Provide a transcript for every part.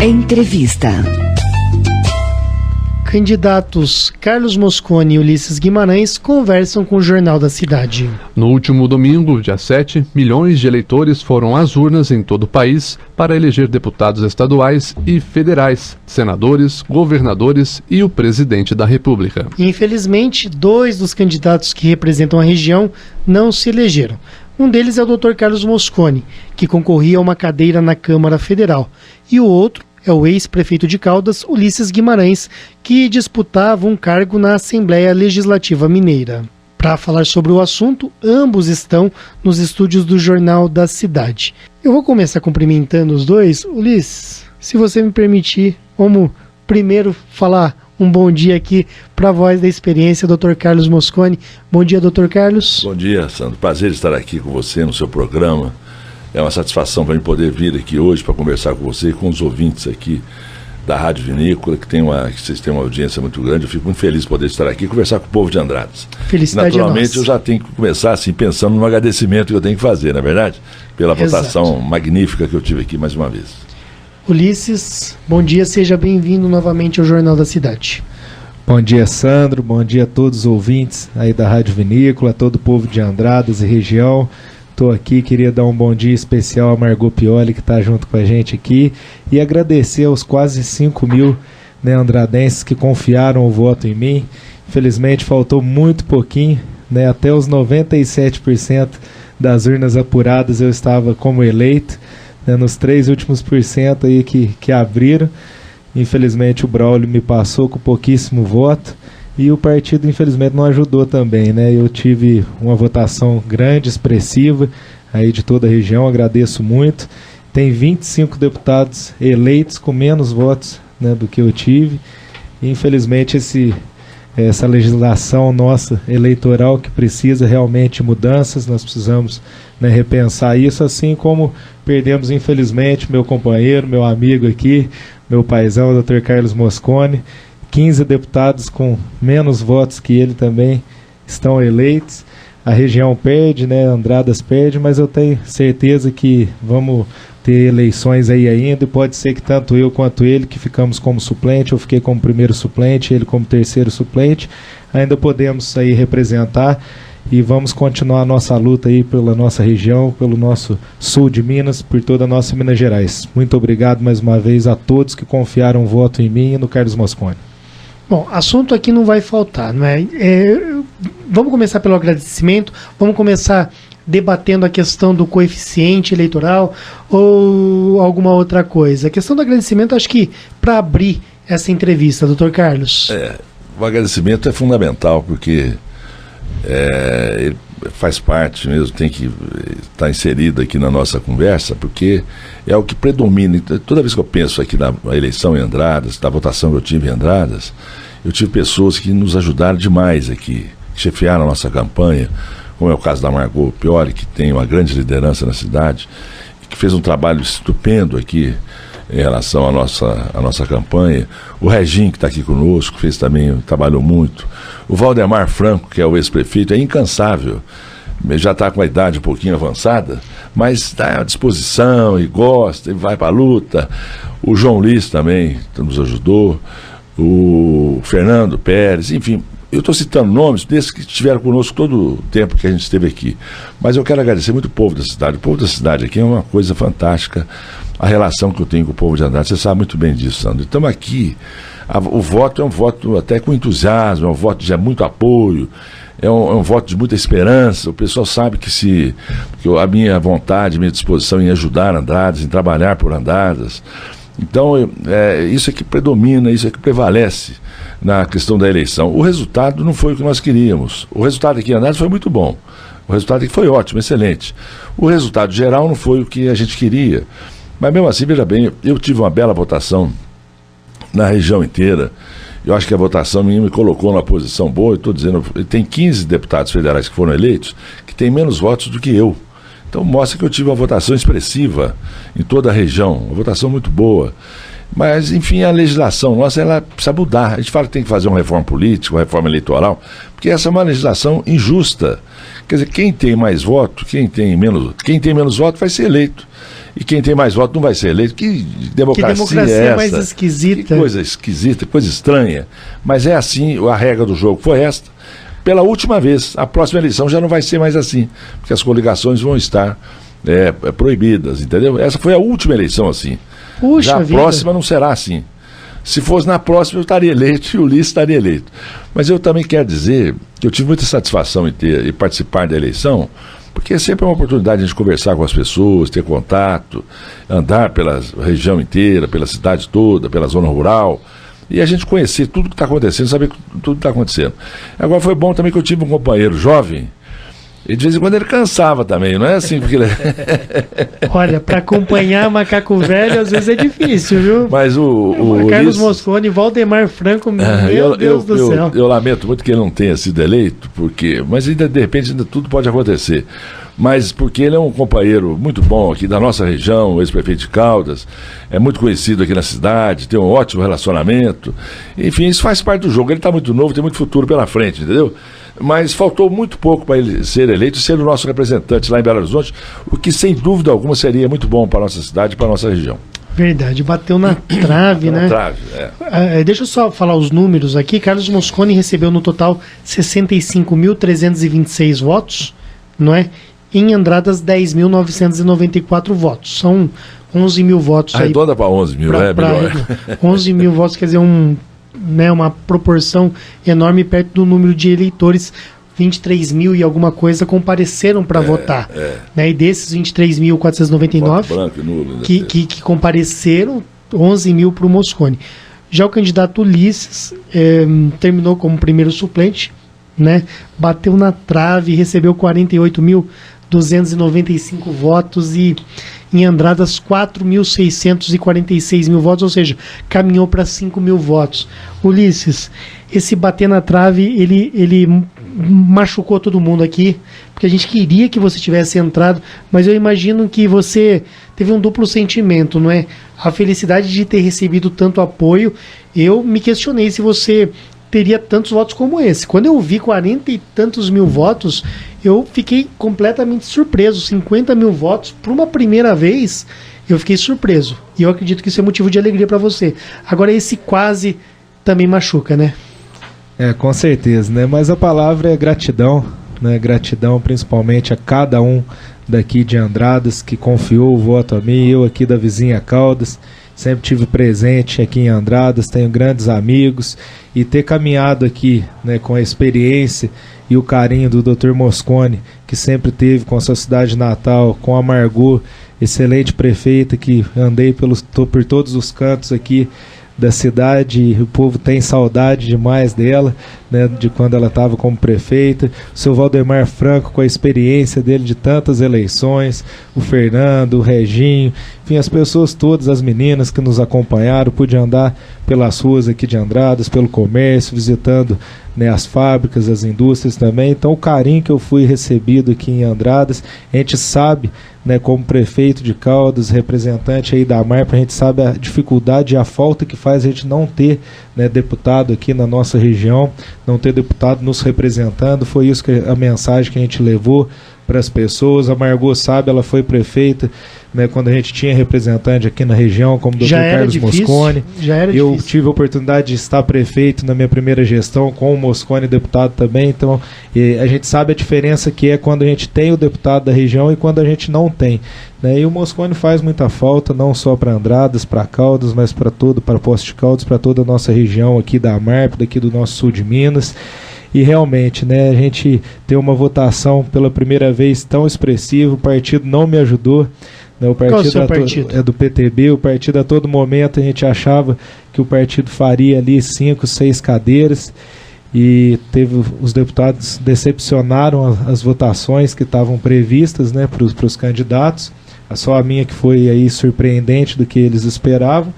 Entrevista. Candidatos Carlos Mosconi e Ulisses Guimarães conversam com o Jornal da Cidade. No último domingo, dia 7, milhões de eleitores foram às urnas em todo o país para eleger deputados estaduais e federais, senadores, governadores e o presidente da República. Infelizmente, 2 dos candidatos que representam a região não se elegeram. Um deles é o Dr. Carlos Mosconi, que concorria a uma cadeira na Câmara Federal, e o outro é o ex-prefeito de Caldas, Ulisses Guimarães, que disputava um cargo na Assembleia Legislativa Mineira. Para falar sobre o assunto, ambos estão nos estúdios do Jornal da Cidade. Eu vou começar cumprimentando os dois. Ulisses, se você me permitir, vamos primeiro falar um bom dia aqui para a voz da experiência, Dr. Carlos Mosconi. Bom dia, Dr. Carlos. Bom dia, Sandro. Prazer estar aqui com você no seu programa. É uma satisfação para mim poder vir aqui hoje para conversar com você e com os ouvintes aqui da Rádio Vinícola, que vocês têm uma audiência muito grande. Eu fico muito feliz de poder estar aqui e conversar com o povo de Andradas. Felicidade. Naturalmente, eu já tenho que começar assim, pensando no agradecimento que eu tenho que fazer, não é verdade? Pela votação magnífica que eu tive aqui mais uma vez. Ulisses, bom dia, seja bem-vindo novamente ao Jornal da Cidade. Bom dia, Sandro, bom dia a todos os ouvintes aí da Rádio Vinícola, a todo o povo de Andradas e região. Estou aqui, queria dar um bom dia especial a Margot Pioli, que está junto com a gente aqui, e agradecer aos quase 5 mil andradenses que confiaram o voto em mim. Infelizmente faltou muito pouquinho, até os 97% das urnas apuradas eu estava como eleito, nos 3 últimos % aí que abriram. Infelizmente o Braulio me passou com pouquíssimo voto. E o partido, infelizmente, não ajudou também, Eu tive uma votação grande, expressiva, aí de toda a região, agradeço muito. Tem 25 deputados eleitos com menos votos do que eu tive. E, infelizmente, essa legislação nossa eleitoral que precisa realmente de mudanças, nós precisamos repensar isso, assim como perdemos, infelizmente, meu companheiro, meu amigo aqui, meu paizão, o Dr. Carlos Mosconi. 15 deputados com menos votos que ele também estão eleitos. A região perde, Andradas perde, mas eu tenho certeza que vamos ter eleições aí ainda, e pode ser que tanto eu quanto ele, que ficamos como suplente, eu fiquei como primeiro suplente, ele como terceiro suplente, ainda podemos aí representar, e vamos continuar a nossa luta aí pela nossa região, pelo nosso sul de Minas, por toda a nossa Minas Gerais. Muito obrigado mais uma vez a todos que confiaram o voto em mim e no Carlos Mosconi. Bom, assunto aqui não vai faltar, não é? Vamos começar pelo agradecimento, vamos começar debatendo a questão do coeficiente eleitoral ou alguma outra coisa. A questão do agradecimento, acho que para abrir essa entrevista, doutor Carlos. O agradecimento é fundamental, porque ele faz parte mesmo, tem que estar inserido aqui na nossa conversa, porque é o que predomina. Toda vez que eu penso aqui na eleição em Andradas, na votação que eu tive em Andradas, eu tive pessoas que nos ajudaram demais aqui, que chefiaram a nossa campanha, como é o caso da Margot Pioli, que tem uma grande liderança na cidade, e que fez um trabalho estupendo aqui em relação à nossa campanha. O Reginho, que está aqui conosco, fez também, trabalhou muito. O Valdemar Franco, que é o ex-prefeito, é incansável, já está com a idade um pouquinho avançada, mas está à disposição e gosta, e vai para a luta. O João Liz também nos ajudou, o Fernando Pérez, enfim, eu estou citando nomes desses que estiveram conosco todo o tempo que a gente esteve aqui, mas eu quero agradecer muito o povo da cidade. O povo da cidade aqui é uma coisa fantástica, a relação que eu tenho com o povo de Andradas, você sabe muito bem disso, Sandro. Estamos aqui, o voto é um voto até com entusiasmo, é um voto de muito apoio, é um voto de muita esperança. O pessoal sabe que a minha vontade, minha disposição em ajudar Andradas, em trabalhar por Andradas. Então, isso é que predomina, isso é que prevalece na questão da eleição. O resultado não foi o que nós queríamos. O resultado aqui em Andradas foi muito bom. O resultado aqui foi ótimo, excelente. O resultado geral não foi o que a gente queria. Mas mesmo assim, veja bem, eu tive uma bela votação na região inteira. Eu acho que a votação minha me colocou numa posição boa. Eu estou dizendo, tem 15 deputados federais que foram eleitos que têm menos votos do que eu. Então mostra que eu tive uma votação expressiva em toda a região, uma votação muito boa. Mas, enfim, a legislação nossa, ela precisa mudar. A gente fala que tem que fazer uma reforma política, uma reforma eleitoral, porque essa é uma legislação injusta. Quer dizer, quem tem mais voto, quem tem menos voto vai ser eleito. e quem tem mais votos não vai ser eleito. Que democracia é essa? Mais esquisita. Que coisa esquisita, coisa estranha. Mas é assim, a regra do jogo foi esta. Pela última vez, a próxima eleição já não vai ser mais assim, porque as coligações vão estar proibidas, entendeu? Essa foi a última eleição assim. Puxa já a vida. próxima não será assim. Se fosse na próxima, eu estaria eleito e o Ulisses estaria eleito. Mas eu também quero dizer que eu tive muita satisfação em participar da eleição, porque sempre é uma oportunidade de a gente conversar com as pessoas, ter contato, andar pela região inteira, pela cidade toda, pela zona rural, e a gente conhecer tudo que está acontecendo, saber tudo que está acontecendo. Agora foi bom também que eu tive um companheiro jovem, e de vez em quando ele cansava também, não é assim? Porque ele... Olha, para acompanhar macaco velho às vezes é difícil, viu? Mas o Carlos Ulisses... Mosconi, Valdemar Franco, meu Deus do céu. Eu lamento muito que ele não tenha sido eleito, mas ainda de repente ainda tudo pode acontecer. Mas porque ele é um companheiro muito bom aqui da nossa região, ex-prefeito de Caldas, é muito conhecido aqui na cidade, tem um ótimo relacionamento. Enfim, isso faz parte do jogo. Ele está muito novo, tem muito futuro pela frente, entendeu? Mas faltou muito pouco para ele ser eleito e ser o nosso representante lá em Belo Horizonte, o que sem dúvida alguma seria muito bom para a nossa cidade e para a nossa região. Verdade, bateu na trave, né? Deixa eu só falar os números aqui. Carlos Mosconi recebeu no total 65.326 votos, não é? Em Andradas, 10.994 votos. São 11 mil votos. Arredonda para 11 mil, melhor. 11 mil votos, quer dizer, uma proporção enorme perto do número de eleitores. 23 mil e alguma coisa compareceram para votar. Né? E desses 23.499 que compareceram, 11 mil para o Mosconi. Já o candidato Ulisses terminou como primeiro suplente, né? Bateu na trave, recebeu 48.295 votos e em Andradas 4.646 votos, ou seja, caminhou para 5 mil votos. Ulisses, esse bater na trave, ele machucou todo mundo aqui, porque a gente queria que você tivesse entrado, mas eu imagino que você teve um duplo sentimento, não é? A felicidade de ter recebido tanto apoio. Eu me questionei se você teria tantos votos como esse. Quando eu vi 40 e tantos mil votos, eu fiquei completamente surpreso. 50 mil votos, por uma primeira vez, eu fiquei surpreso. E eu acredito que isso é motivo de alegria para você. Agora, esse quase também machuca, né? Com certeza, né? Mas a palavra é gratidão, né? Gratidão principalmente a cada um daqui de Andradas que confiou o voto a mim, eu aqui da vizinha Caldas. Sempre tive presente aqui em Andradas, tenho grandes amigos, e ter caminhado aqui, né, com a experiência e o carinho do Dr. Mosconi, que sempre teve com a sua cidade natal, com a Margot, excelente prefeita, que andei por todos os cantos aqui da cidade, e o povo tem saudade demais dela, né, de quando ela estava como prefeita. O seu Valdemar Franco, com a experiência dele de tantas eleições, o Fernando, o Reginho, enfim, as pessoas todas, as meninas que nos acompanharam, pude andar pelas ruas aqui de Andradas, pelo comércio, visitando, né, as fábricas, as indústrias também. Então o carinho que eu fui recebido aqui em Andradas, a gente sabe, né, como prefeito de Caldas, representante aí da MARP, a gente sabe a dificuldade e a falta que faz a gente não ter, né, deputado aqui na nossa região, não ter deputado nos representando. Foi isso que a mensagem que a gente levou para as pessoas. A Margot sabe, ela foi prefeita, né, quando a gente tinha representante aqui na região, como o Dr. Carlos Mosconi. Eu tive a oportunidade de estar prefeito na minha primeira gestão, com o Mosconi deputado também. Então, a gente sabe a diferença que é quando a gente tem o deputado da região e quando a gente não tem, né? E o Mosconi faz muita falta, não só para Andradas, para Caldas, mas para Poços de Caldas, para toda a nossa região aqui da MARP, daqui do nosso sul de Minas. E realmente, né, a gente ter uma votação pela primeira vez tão expressiva, o partido não me ajudou. O partido é do PTB, o partido a todo momento a gente achava que o partido faria ali 5, 6 cadeiras, e os deputados decepcionaram as votações que estavam previstas, né, para os candidatos. Só a minha que foi aí surpreendente do que eles esperavam.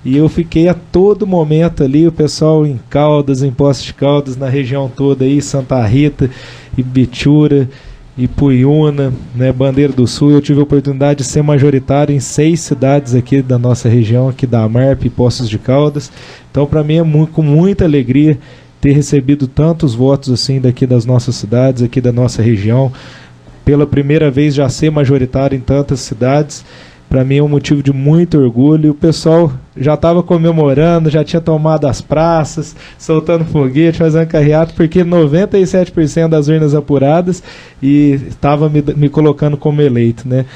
E eu fiquei a todo momento ali, o pessoal em Caldas, em Poços de Caldas, na região toda aí, Santa Rita, Ibitura, Ipuiuna, né, Bandeira do Sul. Eu tive a oportunidade de ser majoritário em 6 cidades aqui da nossa região, aqui da MARP e Poços de Caldas. Então, para mim é com muita alegria ter recebido tantos votos assim daqui das nossas cidades, aqui da nossa região. Pela primeira vez já ser majoritário em tantas cidades. para mim é um motivo de muito orgulho. O pessoal já estava comemorando, já tinha tomado as praças, soltando foguete, fazendo carreata, porque 97% das urnas apuradas e estava me colocando como eleito, né?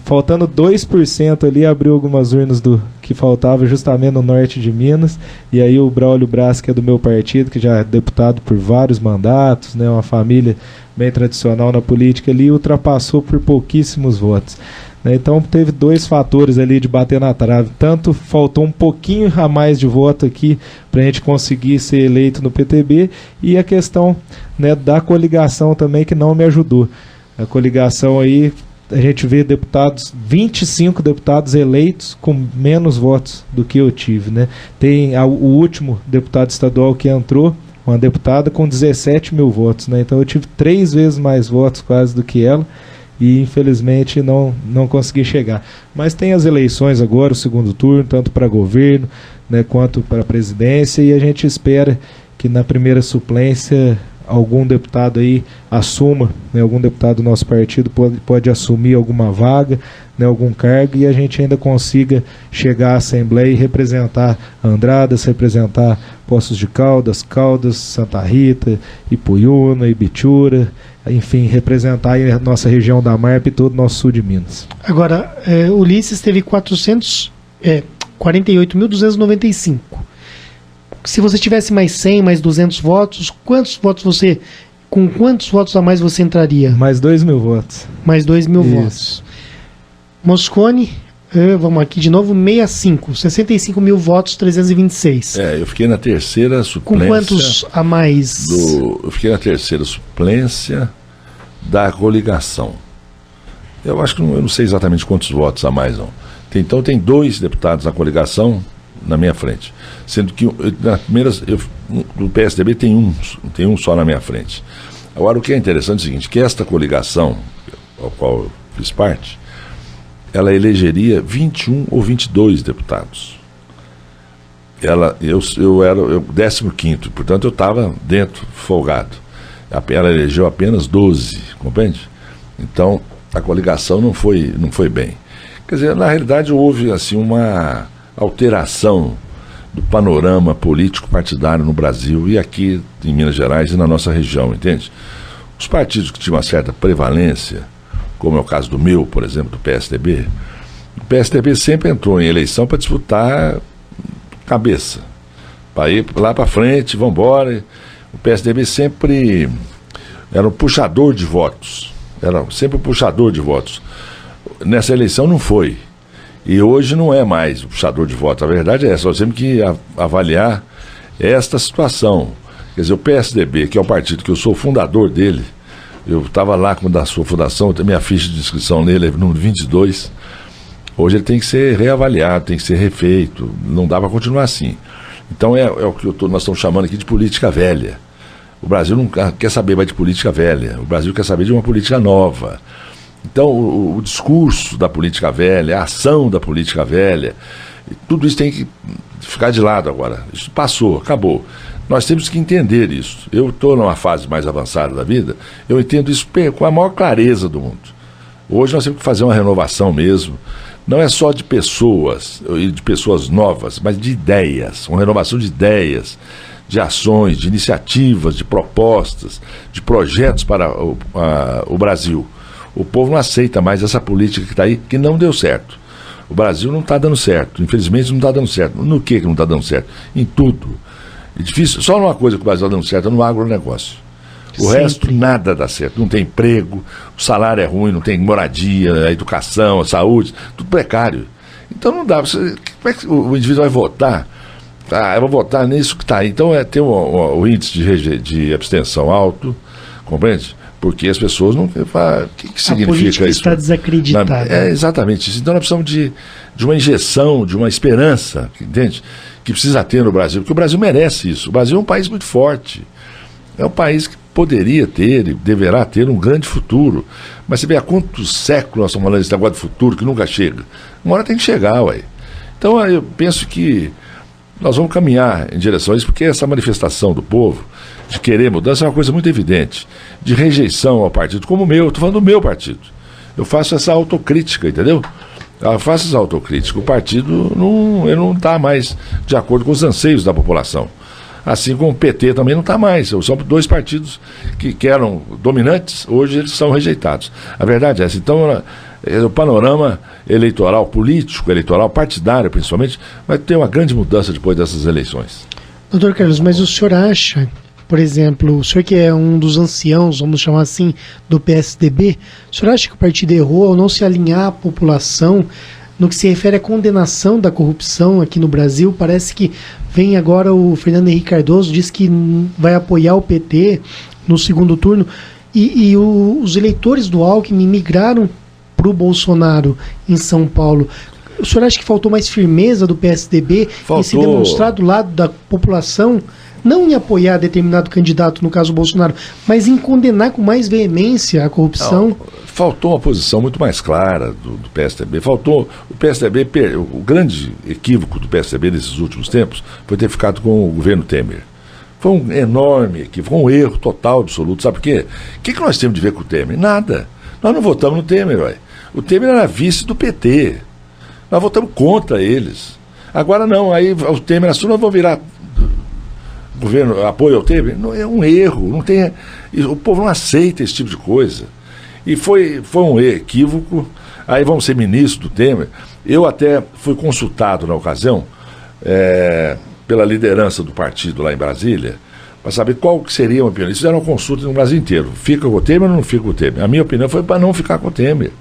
Faltando 2% ali, abriu algumas urnas que faltava justamente no norte de Minas, e aí o Braulio Braz, que é do meu partido, que já é deputado por vários mandatos, né, uma família bem tradicional na política ali, ultrapassou por pouquíssimos votos. Então teve dois fatores ali de bater na trave. Tanto faltou um pouquinho a mais de voto aqui para a gente conseguir ser eleito no PTB, e a questão, né, da coligação também, que não me ajudou. A coligação aí, a gente vê 25 deputados eleitos com menos votos do que eu tive, né? Tem o último deputado estadual que entrou, uma deputada com 17 mil votos, né? Então eu tive 3 vezes mais votos quase do que ela, e infelizmente não consegui chegar. Mas tem as eleições agora, o segundo turno, tanto para governo, né, quanto para a presidência, e a gente espera que na primeira suplência algum deputado aí assuma, né, algum deputado do nosso partido pode assumir alguma vaga, né, algum cargo, e a gente ainda consiga chegar à Assembleia e representar Andradas, representar Poços de Caldas, Santa Rita, Ipuiuna, Ibitura, enfim, representar aí a nossa região da Marpa e todo o nosso sul de Minas. Agora, Ulisses teve 48.295. Se você tivesse mais 100, mais 200 votos, com quantos votos a mais você entraria? Mais 2.000 votos. Mais 2.000 votos. Mosconi, vamos aqui de novo, 65 mil votos, 326. Eu fiquei na terceira suplência. Com quantos a mais? Eu fiquei na terceira suplência da coligação. Eu acho que eu não sei exatamente quantos votos a mais, não. Então tem 2 deputados na coligação na minha frente, sendo que do PSDB tem um só na minha frente. Agora, o que é interessante é o seguinte, que esta coligação, ao qual eu fiz parte, ela elegeria 21 ou 22 deputados. Eu era o 15º, portanto eu estava dentro, folgado. Ela elegeu apenas 12, compreende? Então, a coligação não foi bem. Quer dizer, na realidade houve assim uma alteração do panorama político partidário no Brasil e aqui em Minas Gerais e na nossa região, entende? Os partidos que tinham uma certa prevalência, como é o caso do meu, por exemplo, do PSDB, o PSDB sempre entrou em eleição para disputar cabeça, para ir lá para frente, vamos embora. O PSDB sempre era um puxador de votos, Nessa eleição não foi. E hoje não é mais o puxador de votos. A verdade é essa, nós temos que avaliar esta situação. Quer dizer, o PSDB, que é o partido que eu sou fundador dele, eu estava lá da sua fundação, minha ficha de inscrição nele é número 22, hoje ele tem que ser reavaliado, tem que ser refeito, não dá para continuar assim. Então é o que nós estamos chamando aqui de política velha. O Brasil não quer saber mais de política velha, o Brasil quer saber de uma política nova. Então, o discurso da política velha, a ação da política velha, tudo isso tem que ficar de lado agora. Isso passou, acabou. Nós temos que entender isso. Eu estou numa fase mais avançada da vida, eu entendo isso com a maior clareza do mundo. Hoje nós temos que fazer uma renovação mesmo. Não é só de pessoas, de pessoas novas, mas de ideias, uma renovação de ideias, de ações, de iniciativas, de propostas, de projetos para o Brasil. O povo não aceita mais essa política que está aí, que não deu certo. O Brasil não está dando certo, infelizmente não está dando certo. No que não está dando certo? Em tudo. É difícil, só numa coisa que o Brasil está dando certo, é no agronegócio. O resto nada dá certo, não tem emprego, o salário é ruim, não tem moradia, a educação, a saúde, tudo precário. Então não dá, como é que o indivíduo vai votar? Eu vou votar nisso que está aí. Então tem o índice de abstenção alto, compreende? Porque as pessoas não... O que significa isso? Está desacreditada. Exatamente isso. Então nós precisamos de uma injeção, de uma esperança, entende? Que precisa ter no Brasil, porque o Brasil merece isso. O Brasil é um país muito forte. É um país que poderia ter e deverá ter um grande futuro. Mas você vê há quantos séculos nós estamos falando desse negócio de futuro que nunca chega. Uma hora tem que chegar, ué. Então eu penso que nós vamos caminhar em direção a isso, porque essa manifestação do povo de querer mudança é uma coisa muito evidente, de rejeição ao partido como o meu. Estou falando do meu partido. Eu faço essa autocrítica, entendeu? Faça essa autocrítica. O partido não está mais de acordo com os anseios da população. Assim como o PT também não está mais. São dois partidos que eram dominantes, hoje eles são rejeitados. A verdade é essa. Então, o panorama eleitoral, político, eleitoral, partidário principalmente, vai ter uma grande mudança depois dessas eleições. Doutor Carlos, mas o senhor acha, por exemplo, o senhor que é um dos anciãos, vamos chamar assim, do PSDB, o senhor acha que o partido errou ao não se alinhar à população no que se refere à condenação da corrupção aqui no Brasil? Parece que vem agora o Fernando Henrique Cardoso, diz que vai apoiar o PT no segundo turno, e os eleitores do Alckmin migraram para o Bolsonaro em São Paulo. O senhor acha que faltou mais firmeza do PSDB em se demonstrar do lado da população, não em apoiar determinado candidato, no caso o Bolsonaro, mas em condenar com mais veemência a corrupção? Não, faltou uma posição muito mais clara do PSDB. Faltou o PSDB, o grande equívoco do PSDB nesses últimos tempos foi ter ficado com o governo Temer. Foi um enorme equívoco, foi um erro total, absoluto. Sabe por quê? O que nós temos de ver com o Temer? Nada. Nós não votamos no Temer, ué. O Temer era vice do PT. Nós votamos contra eles. Agora não, aí o Temer assume, nós vamos virar governo, apoio ao Temer. Não, é um erro. Não tem, o povo não aceita esse tipo de coisa. E foi um equívoco. Aí vamos ser ministro do Temer. Eu até fui consultado na ocasião pela liderança do partido lá em Brasília, para saber qual que seria a minha opinião. Eles fizeram uma consulta no Brasil inteiro. Fica com o Temer ou não fica com o Temer? A minha opinião foi para não ficar com o Temer.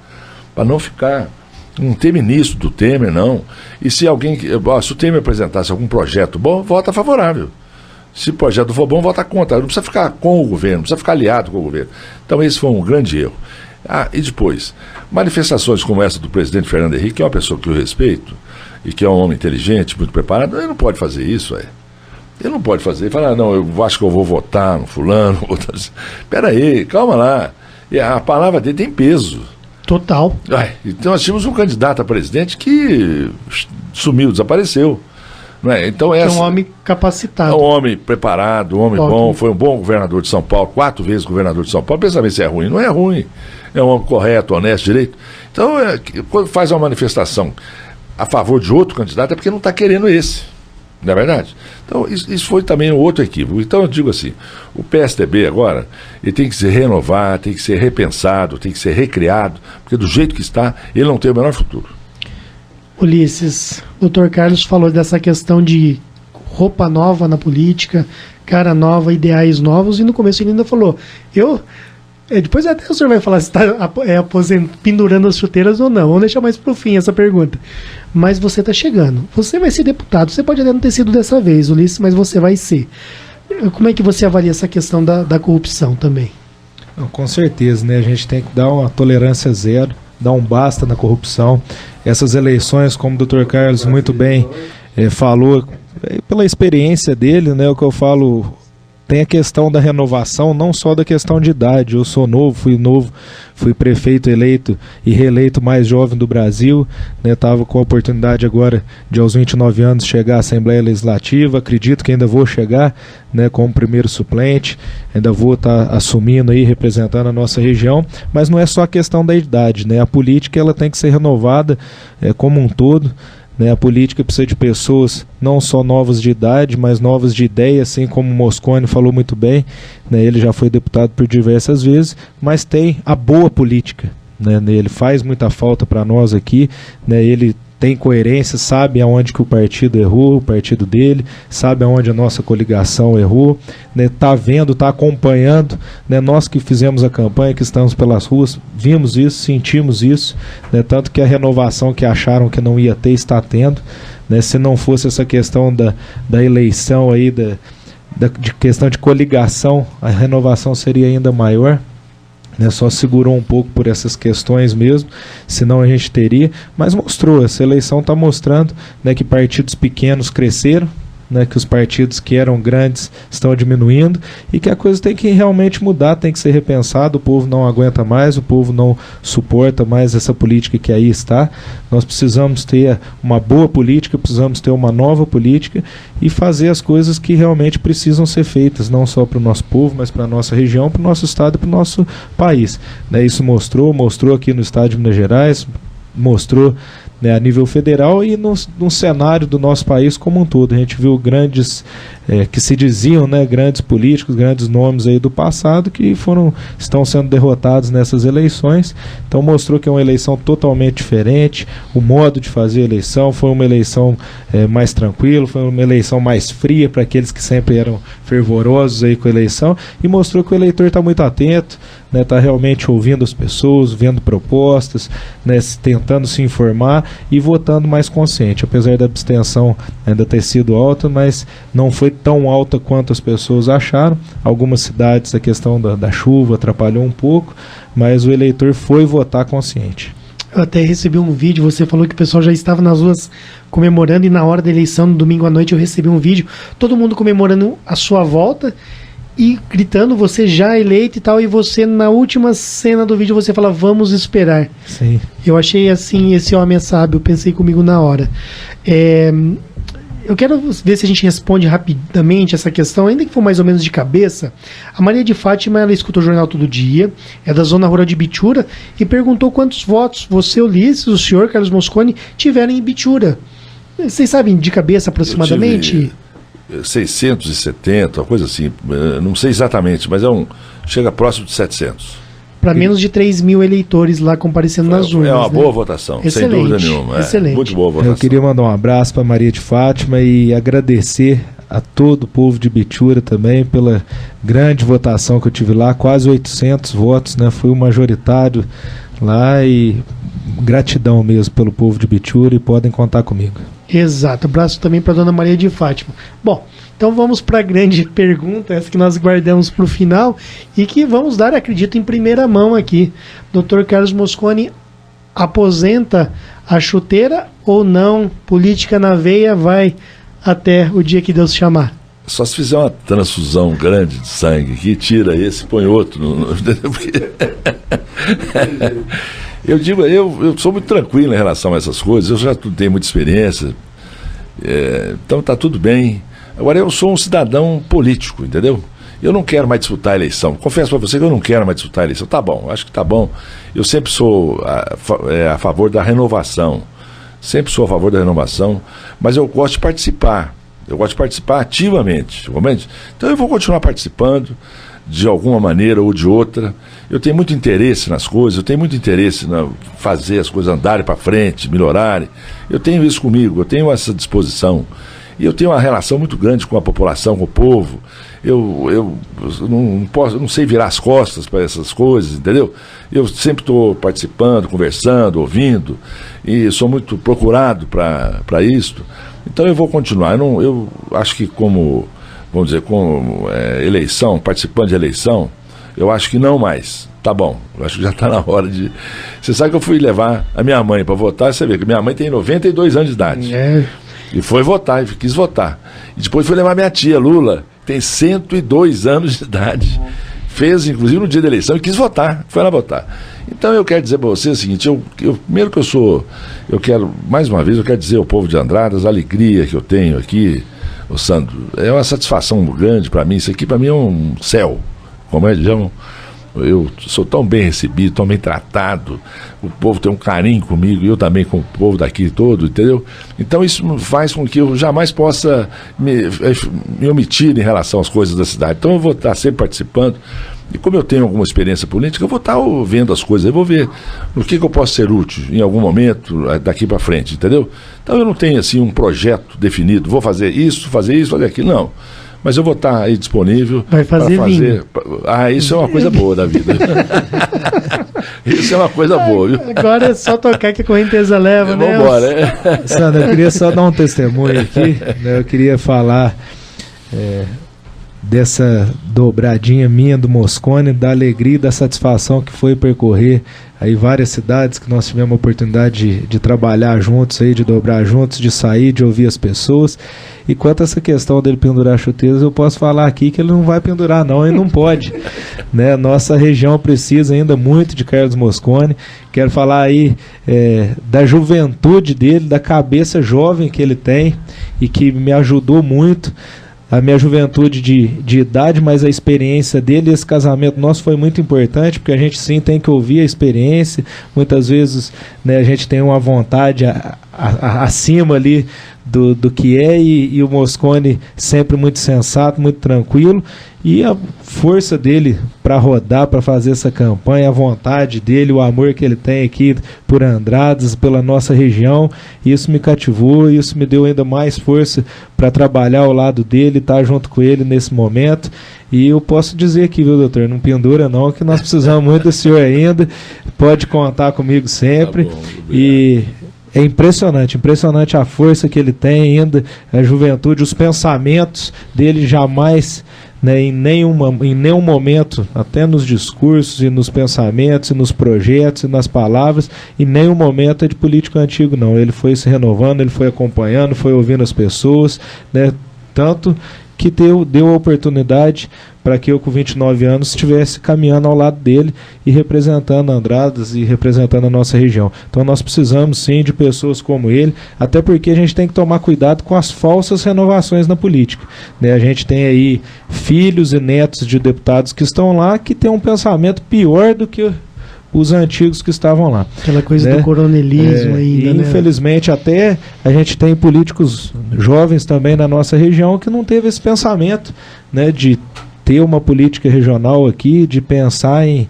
Para não ficar. Não ter ministro do Temer, não. E se o Temer apresentasse algum projeto bom, vota favorável. Se o projeto for bom, vota contra. Não precisa ficar com o governo, não precisa ficar aliado com o governo. Então esse foi um grande erro. E depois, manifestações como essa do presidente Fernando Henrique, que é uma pessoa que eu respeito, e que é um homem inteligente, muito preparado, ele não pode fazer isso, Ele não pode fazer. Ele fala, não, eu acho que eu vou votar no fulano. Espera aí, calma lá. E a palavra dele tem peso. Total. Então nós tínhamos um candidato a presidente que sumiu, desapareceu. Não é? Então, é um homem capacitado. É um homem preparado, um homem bom, foi um bom governador de São Paulo, 4 vezes governador de São Paulo. Pensa bem se é ruim. Não é ruim. É um homem correto, honesto, direito. Então, quando faz uma manifestação a favor de outro candidato, é porque não está querendo esse. Não é verdade? Então, isso foi também um outro equívoco. Então, eu digo assim, o PSDB agora, ele tem que se renovar, tem que ser repensado, tem que ser recriado, porque do jeito que está, ele não tem o menor futuro. Ulisses, o Dr. Carlos falou dessa questão de roupa nova na política, cara nova, ideais novos, e no começo ele ainda falou, depois até o senhor vai falar se está pendurando as chuteiras ou não. Vamos deixar mais pro fim essa pergunta. Mas você está chegando. Você vai ser deputado. Você pode até não ter sido dessa vez, Ulisses, mas você vai ser. Como é que você avalia essa questão da corrupção também? Não, com certeza, né? A gente tem que dar uma tolerância zero, dar um basta na corrupção. Essas eleições, como o Dr. Carlos muito bem falou, pela experiência dele, né? O que eu falo... Tem a questão da renovação, não só da questão de idade. Eu sou novo, fui prefeito eleito e reeleito mais jovem do Brasil, né? Estava com a oportunidade agora de aos 29 anos chegar à Assembleia Legislativa, acredito que ainda vou chegar, né, como primeiro suplente, ainda vou estar assumindo aí, representando a nossa região, mas não é só a questão da idade, né? A política ela tem que ser renovada como um todo. A política precisa de pessoas não só novas de idade, mas novas de ideia, assim como o Mosconi falou muito bem, né? Ele já foi deputado por diversas vezes, mas tem a boa política, né? Ele faz muita falta para nós aqui, né? Ele tem coerência, sabe aonde que o partido errou, o partido dele, sabe aonde a nossa coligação errou, né? Tá vendo, tá acompanhando, né? Nós que fizemos a campanha, que estamos pelas ruas, vimos isso, sentimos isso, né? Tanto que a renovação que acharam que não ia ter, está tendo, né? Se não fosse essa questão da eleição aí, de questão de coligação, a renovação seria ainda maior. Só segurou um pouco por essas questões mesmo, senão a gente teria, mas mostrou, essa eleição está mostrando, né, que partidos pequenos cresceram, né, que os partidos que eram grandes estão diminuindo e que a coisa tem que realmente mudar, tem que ser repensado. O povo não aguenta mais, o povo não suporta mais essa política que aí está. Nós precisamos ter uma boa política, precisamos ter uma nova política e fazer as coisas que realmente precisam ser feitas, não só para o nosso povo, mas para a nossa região, para o nosso estado e para o nosso país. Isso mostrou aqui no estado de Minas Gerais, mostrou né, a nível federal e no cenário do nosso país como um todo. A gente viu grandes, que se diziam, né, grandes políticos, grandes nomes aí do passado que estão sendo derrotados nessas eleições. Então mostrou que é uma eleição totalmente diferente, o modo de fazer a eleição foi uma eleição mais tranquila, foi uma eleição mais fria para aqueles que sempre eram fervorosos aí com a eleição, e mostrou que o eleitor está muito atento, né, está realmente ouvindo as pessoas, vendo propostas, né, tentando se informar e votando mais consciente, apesar da abstenção ainda ter sido alta, mas não foi tão alta quanto as pessoas acharam. Algumas cidades a questão da chuva atrapalhou um pouco, mas o eleitor foi votar consciente. Eu até recebi um vídeo, você falou que o pessoal já estava nas ruas comemorando, e na hora da eleição, no domingo à noite, eu recebi um vídeo, todo mundo comemorando a sua volta e gritando, você já eleito e tal, e você, na última cena do vídeo, você fala, vamos esperar. Sim. Eu achei assim, esse homem é sábio, eu pensei comigo na hora. Eu quero ver se a gente responde rapidamente essa questão, ainda que for mais ou menos de cabeça. A Maria de Fátima, ela escuta o jornal todo dia, é da zona rural de Ibitura, e perguntou quantos votos você, Ulisses, o senhor, Carlos Mosconi, tiveram em Ibitura. Vocês sabem de cabeça aproximadamente? 670, uma coisa assim, não sei exatamente, mas chega próximo de 700. Para menos de 3 mil eleitores lá comparecendo nas urnas. É uma boa votação, excelente, sem dúvida nenhuma. Excelente. Muito boa votação. Eu queria mandar um abraço para Maria de Fátima e agradecer a todo o povo de Ibitura também pela grande votação que eu tive lá, quase 800 votos, né? Fui o majoritário lá, e gratidão mesmo pelo povo de Ibitura, e podem contar comigo. Exato, abraço também para dona Maria de Fátima. Bom, então vamos para a grande pergunta, essa que nós guardamos para o final e que vamos dar, acredito, em primeira mão aqui. Dr. Carlos Mosconi, aposenta a chuteira ou não? Política na veia, vai até o dia que Deus chamar. Só se fizer uma transfusão grande de sangue aqui, tira esse, põe outro. Porque... Eu digo, eu sou muito tranquilo em relação a essas coisas, eu já tenho muita experiência, então está tudo bem. Agora, eu sou um cidadão político, entendeu? Eu não quero mais disputar a eleição. Confesso para você que eu não quero mais disputar a eleição. Tá bom, acho que tá bom. Eu sempre sou a favor da renovação. Sempre sou a favor da renovação, mas eu gosto de participar. Eu gosto de participar ativamente. Então eu vou continuar participando de alguma maneira ou de outra. Eu tenho muito interesse nas coisas, eu tenho muito interesse em fazer as coisas andarem para frente, melhorarem. Eu tenho isso comigo, eu tenho essa disposição. E eu tenho uma relação muito grande com a população, com o povo. Eu não sei virar as costas para essas coisas, entendeu? Eu sempre estou participando, conversando, ouvindo, e sou muito procurado para isso. Então eu vou continuar. Eu acho que como eleição, participante de eleição, eu acho que não mais. Tá bom, eu acho que já está na hora de... Você sabe que eu fui levar a minha mãe para votar, você vê que minha mãe tem 92 anos de idade. E foi votar, e quis votar. E depois foi levar minha tia, Lula, tem 102 anos de idade. Fez, inclusive, no dia da eleição, e quis votar, foi lá votar. Então eu quero dizer para você o seguinte, primeiro que eu quero, mais uma vez, eu quero dizer ao povo de Andradas a alegria que eu tenho aqui, ô Sandro, é uma satisfação grande para mim, isso aqui para mim é um céu, como é, eu sou tão bem recebido, tão bem tratado, o povo tem um carinho comigo, eu também com o povo daqui todo, entendeu? Então isso faz com que eu jamais possa me omitir em relação às coisas da cidade. Então eu vou estar sempre participando, e como eu tenho alguma experiência política, eu vou estar vendo as coisas, eu vou ver no que eu posso ser útil em algum momento daqui para frente, entendeu? Então eu não tenho assim um projeto definido, vou fazer isso, fazer aquilo, não. Mas eu vou estar aí disponível para fazer. Isso é uma coisa boa da vida. Isso é uma coisa boa, viu? Agora é só tocar que a correnteza leva, né? Vamos embora. Sandra, eu queria só dar um testemunho aqui, né? Eu queria falar dessa dobradinha minha do Mosconi, da alegria e da satisfação que foi percorrer aí várias cidades que nós tivemos a oportunidade de trabalhar juntos aí, de dobrar juntos, de sair, de ouvir as pessoas. E quanto a essa questão dele pendurar chuteiras, eu posso falar aqui que ele não vai pendurar não, ele não pode, né? Nossa região precisa ainda muito de Carlos Mosconi. Quero falar aí da juventude dele, da cabeça jovem que ele tem e que me ajudou muito a minha juventude de idade, mas a experiência dele, esse casamento nosso foi muito importante, porque a gente sim tem que ouvir a experiência. Muitas vezes, né, a gente tem uma vontade acima ali do que é, e o Mosconi sempre muito sensato, muito tranquilo, e a força dele para rodar, para fazer essa campanha, a vontade dele, o amor que ele tem aqui por Andradas, pela nossa região, isso me cativou, isso me deu ainda mais força para trabalhar ao lado dele, estar junto com ele nesse momento. E eu posso dizer aqui, viu, doutor, não pendura não, que nós precisamos muito do senhor ainda, pode contar comigo sempre. Tá bom, e é impressionante a força que ele tem ainda, a juventude, os pensamentos dele jamais, né, em nenhum momento, até nos discursos e nos pensamentos e nos projetos e nas palavras, em nenhum momento é de político antigo não. Ele foi se renovando, ele foi acompanhando, foi ouvindo as pessoas, né, tanto que deu a oportunidade para que eu, com 29 anos, estivesse caminhando ao lado dele e representando Andradas e representando a nossa região. Então nós precisamos sim de pessoas como ele, até porque a gente tem que tomar cuidado com as falsas renovações na política, né? A gente tem aí filhos e netos de deputados que estão lá que têm um pensamento pior do que os antigos que estavam lá. Aquela coisa, né, do coronelismo ainda, né? Infelizmente, até a gente tem políticos jovens também na nossa região que não teve esse pensamento, né, de ter uma política regional aqui, de pensar em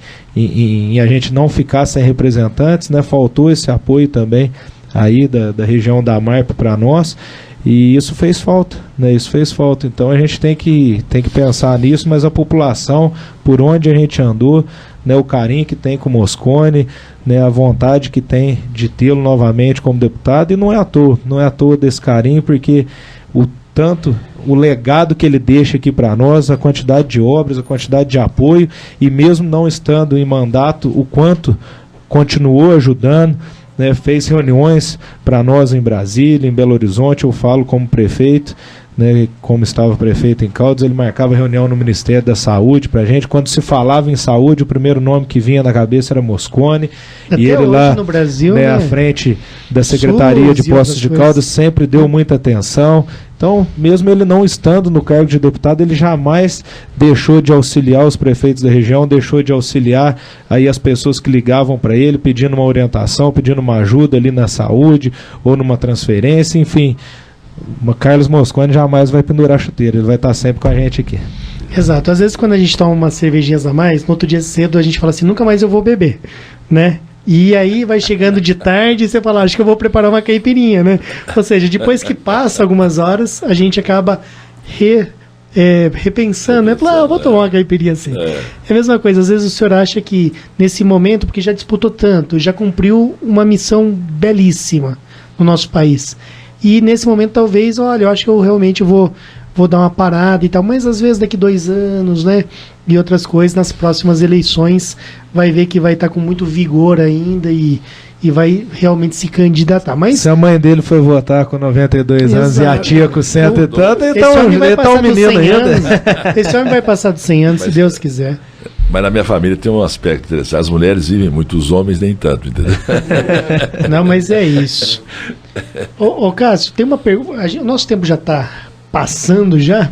a gente não ficar sem representantes, né? Faltou esse apoio também aí da região da Marpa para nós, e isso fez falta, né? Isso fez falta. Então a gente tem que pensar nisso, mas a população, por onde a gente andou, né, o carinho que tem com o Mosconi, né, a vontade que tem de tê-lo novamente como deputado, e não é à toa desse carinho, porque o legado que ele deixa aqui para nós, a quantidade de obras, a quantidade de apoio, e mesmo não estando em mandato, o quanto continuou ajudando, né, fez reuniões para nós em Brasília, em Belo Horizonte. Eu falo como prefeito, né, como estava prefeito em Caldas, ele marcava reunião no Ministério da Saúde para a gente. Quando se falava em saúde, o primeiro nome que vinha na cabeça era Mosconi. Até e ele lá no Brasil, né, à frente da Secretaria de Postos de Caldas, sempre deu muita atenção. Então, mesmo ele não estando no cargo de deputado, ele jamais deixou de auxiliar os prefeitos da região, deixou de auxiliar aí as pessoas que ligavam para ele, pedindo uma orientação, pedindo uma ajuda ali na saúde ou numa transferência, enfim. O Carlos Mosconi jamais vai pendurar a chuteira, ele vai estar sempre com a gente aqui. Exato, às vezes quando a gente toma umas cervejinhas a mais, no outro dia cedo a gente fala assim, nunca mais eu vou beber, né? E aí vai chegando de tarde e você fala, acho que eu vou preparar uma caipirinha, né? Ou seja, depois que passa algumas horas, a gente acaba repensando, né? Fala, eu vou tomar uma caipirinha assim. É a mesma coisa, às vezes o senhor acha que nesse momento, porque já disputou tanto, já cumpriu uma missão belíssima no nosso país, e nesse momento talvez, olha, eu acho que eu realmente vou dar uma parada e tal, mas às vezes daqui 2 anos, né, e outras coisas, nas próximas eleições vai ver que vai estar com muito vigor ainda e vai realmente se candidatar. Mas se a mãe dele foi votar com 92 anos e a tia com 100 e tanto, então ele tá um menino ainda. Esse homem vai passar dos 100 anos, se Deus quiser. Mas na minha família tem um aspecto interessante. As mulheres vivem muito, os homens nem tanto, entendeu? Não, mas é isso. Ô Cássio, tem uma pergunta. O nosso tempo já está passando já.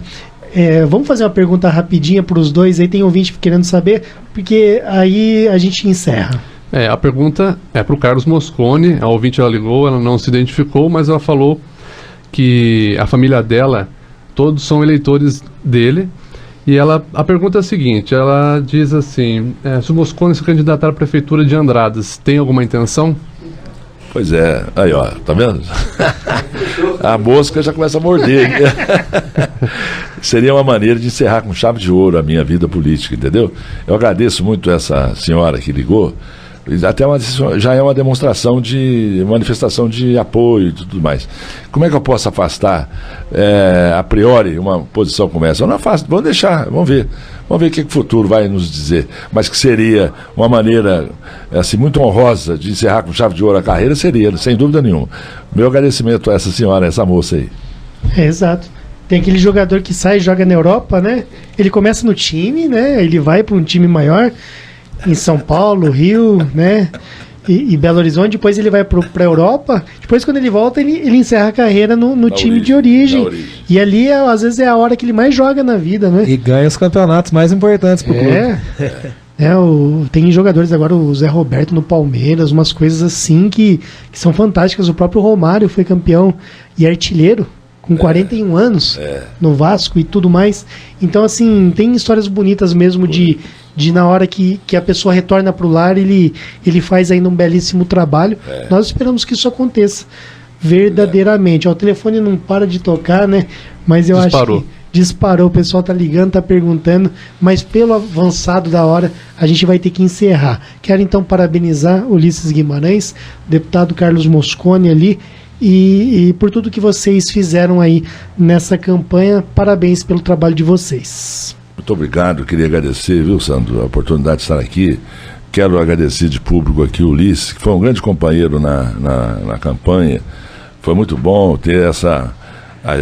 Vamos fazer uma pergunta rapidinha para os dois. Aí tem ouvinte querendo saber, porque aí a gente encerra. A pergunta é para o Carlos Mosconi. A ouvinte, ela ligou, ela não se identificou, mas ela falou que a família dela, todos são eleitores dele. E a pergunta é a seguinte, ela diz assim, se o Mosconi se candidatar à prefeitura de Andradas, tem alguma intenção? Pois é, aí ó, tá vendo? A mosca já começa a morder. Seria uma maneira de encerrar com chave de ouro a minha vida política, entendeu? Eu agradeço muito essa senhora que ligou, até já é uma demonstração de manifestação de apoio e tudo mais. Como é que eu posso afastar a priori uma posição como essa? Eu não afasto, vamos deixar, vamos ver o que o futuro vai nos dizer, mas que seria uma maneira assim, muito honrosa de encerrar com chave de ouro a carreira, seria, sem dúvida nenhuma. Meu agradecimento a essa senhora, essa moça aí. Exato. Tem aquele jogador que sai e joga na Europa, né? Ele começa no time, né? Ele vai para um time maior, em São Paulo, Rio, né? e Belo Horizonte, depois ele vai para a Europa, depois quando ele volta, ele encerra a carreira no time de origem. E ali, às vezes, é a hora que ele mais joga na vida, né? E ganha os campeonatos mais importantes pro clube. Tem jogadores agora, o Zé Roberto no Palmeiras, umas coisas assim que são fantásticas. O próprio Romário foi campeão e artilheiro com 41 anos no Vasco e tudo mais. Então, assim, tem histórias bonitas mesmo de na hora que a pessoa retorna para o lar, ele faz ainda um belíssimo trabalho. Nós esperamos que isso aconteça verdadeiramente. O telefone não para de tocar, né? Mas eu acho que disparou, o pessoal tá ligando, tá perguntando, mas pelo avançado da hora, a gente vai ter que encerrar. Quero então parabenizar Ulisses Guimarães, o deputado Carlos Mosconi ali, e por tudo que vocês fizeram aí nessa campanha. Parabéns pelo trabalho de vocês. Muito obrigado, queria agradecer, viu, Sandro, a oportunidade de estar aqui. Quero agradecer de público aqui o Ulisses, que foi um grande companheiro na campanha. Foi muito bom ter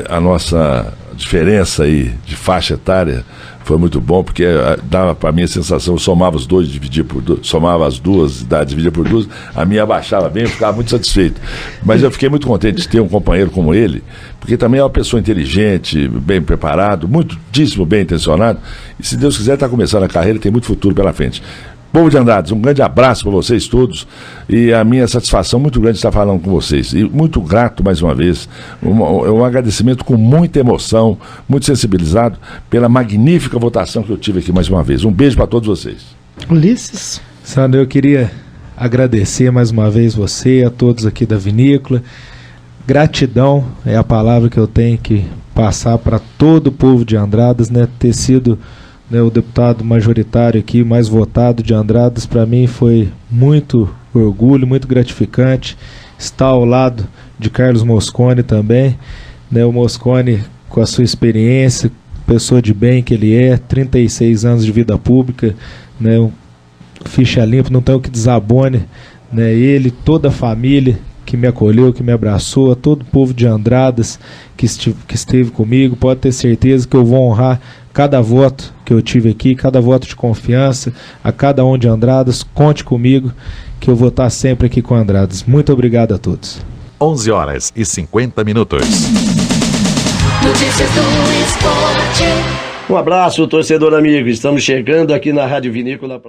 a nossa diferença aí de faixa etária. Foi muito bom, porque dava para mim a sensação, eu somava os dois, somava as duas idades, dividia por duas, a minha abaixava bem, eu ficava muito satisfeito. Mas eu fiquei muito contente de ter um companheiro como ele, porque também é uma pessoa inteligente, bem preparado, muitíssimo bem intencionado, e se Deus quiser está começando a carreira, tem muito futuro pela frente. Povo de Andradas, um grande abraço para vocês todos, e a minha satisfação muito grande de estar falando com vocês, e muito grato mais uma vez, um agradecimento com muita emoção, muito sensibilizado pela magnífica votação que eu tive aqui mais uma vez. Um beijo para todos vocês. Ulisses? Sandro, eu queria agradecer mais uma vez você, a todos aqui da vinícola. Gratidão é a palavra que eu tenho que passar para todo o povo de Andradas, né? Ter sido o deputado majoritário aqui, mais votado de Andradas, para mim foi muito orgulho, muito gratificante estar ao lado de Carlos Mosconi também, né? O Mosconi, com a sua experiência, pessoa de bem que ele é, 36 anos de vida pública, né? Ficha limpa, não tem o que desabone, né? Ele, toda a família que me acolheu, que me abraçou, a todo o povo de Andradas que esteve comigo, pode ter certeza que eu vou honrar cada voto que eu tive aqui, cada voto de confiança, a cada um de Andradas. Conte comigo que eu vou estar sempre aqui com Andradas. Muito obrigado a todos. 11h50. Notícias do esporte. Um abraço, torcedor amigo. Estamos chegando aqui na Rádio Vinícola.